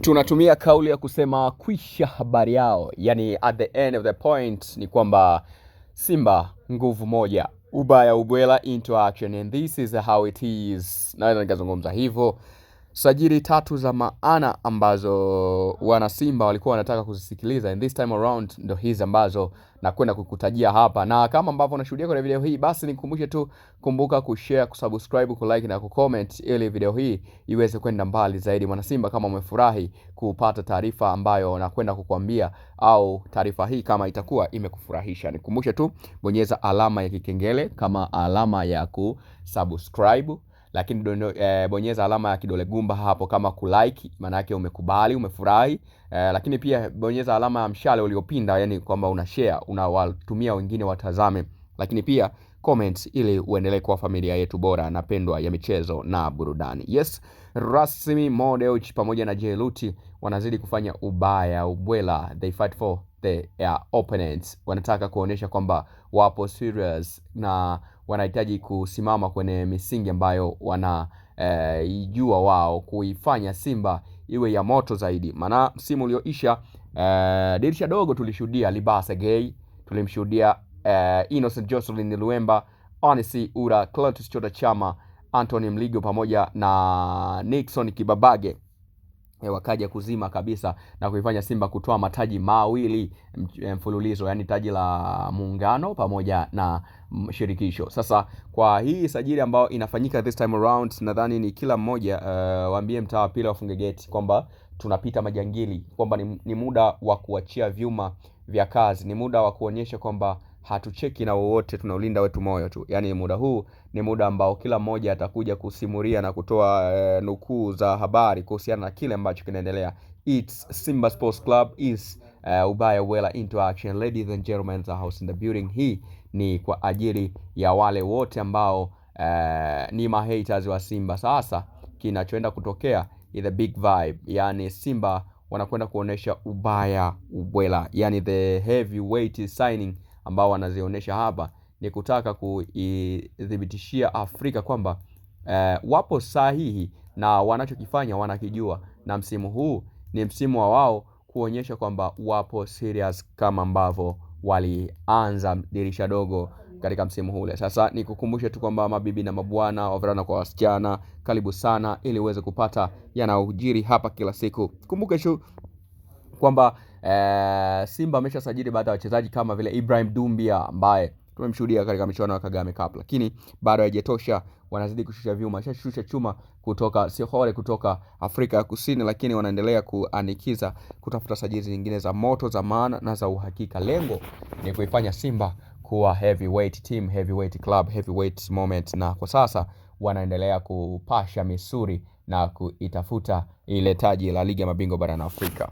Tunatumia kauli ya kusema kwisha habari yao, yani at the end of the point ni kwamba Simba nguvu moja, ubaya ubwela into action, and this is how it is. Naweza nikazungumza hivyo. Sajili tatu za maana ambazo wana Simba walikuwa wanataka kuzisikiliza, and this time around ndo hizi ambazo nakwenda kukutajia hapa. Na kama ambavyo unashuhudia kwenye video hii, basi nikukumbushe tu, kumbuka kushare, kusubscribe, kulike na kucomment ili video hii iweze kwenda mbali zaidi. Mwana Simba, kama umefurahi kupata taarifa ambayo nakwenda kukuambia, au taarifa hii kama itakuwa imekufurahisha, nikukumbushe tu bonyeza alama ya kikengele kama alama ya kusubscribe, lakini bonyeza alama ya kidole gumba hapo kama kulike, maana yake umekubali, umefurahi. Lakini pia bonyeza alama ya mshale uliopinda, yani kwamba una share, unawatumia wengine watazame. Lakini pia comment ili uendelee kwa familia yetu bora na pendwa ya michezo na burudani. Yes, rasmi Mo Dewji pamoja na Jeluti wanazidi kufanya ubaya ubwela. They fight for the opponents. Wanataka kuonesha kwamba wapo serious na wanahitaji kusimama kwenye misingi ambayo ijua wao, kuifanya Simba iwe ya moto zaidi. Maana msimu ulioisha dirisha dogo tulishuhudia Libasa Gay, tulimshuhudia Innocent Jocelyn Luemba, Onesi Ura, Clatous Chota Chama, Anthony Mligo pamoja na Nixon Kibabage wakaja kuzima kabisa na kuifanya Simba kutoa mataji mawili mfululizo, yani taji la Muungano pamoja na Shirikisho. Sasa kwa hii sajili ambayo inafanyika this time around, nadhani ni kila mmoja waambie mtaa wa pili wafunge geti kwamba tunapita majangili, kwamba ni muda wa kuachia vyuma vya kazi, ni muda wa kuonyesha kwamba hatucheki na wowote, tunaulinda wetu moyo tu. Yani muda huu ni muda ambao kila mmoja atakuja kusimulia na kutoa nukuu za habari kuhusiana na kile ambacho kinaendelea. It's Simba Sports Club is ubaya wela into action. Ladies and gentlemen, the house in the building. Hii ni kwa ajili ya wale wote ambao ni mahaters wa Simba. Sasa kinachoenda kutokea is the big vibe, yani Simba wanakwenda kuonesha ubaya ubwela, yani the heavyweight signing ambao wanazionyesha hapa ni kutaka kuidhibitishia Afrika kwamba wapo sahihi na wanachokifanya wanakijua, na msimu huu ni msimu wa wao kuonyesha kwamba wapo serious kama ambavyo walianza dirisha dogo katika msimu ule. Sasa nikukumbushe tu kwamba mabibi na mabwana, wavulana kwa wasichana, karibu sana ili uweze kupata yanayojiri hapa kila siku. Kumbuke tu kwamba Simba ameshasajili baadhi ya wachezaji kama vile Ibrahim Dumbia ambaye tumemshuhudia katika michuano ya Kagame Cup, lakini bado haijatosha. Wanazidi kushusha vyuma, shusha chuma kutoka Sihore, kutoka Afrika ya Kusini, lakini wanaendelea kuanikiza kutafuta sajili nyingine za moto, za maana na za uhakika. Lengo ni kuifanya Simba kuwa heavyweight team, heavyweight club, heavyweight moment, na kwa sasa wanaendelea kupasha misuri na kuitafuta ile taji la ligi ya mabingwa barani Afrika.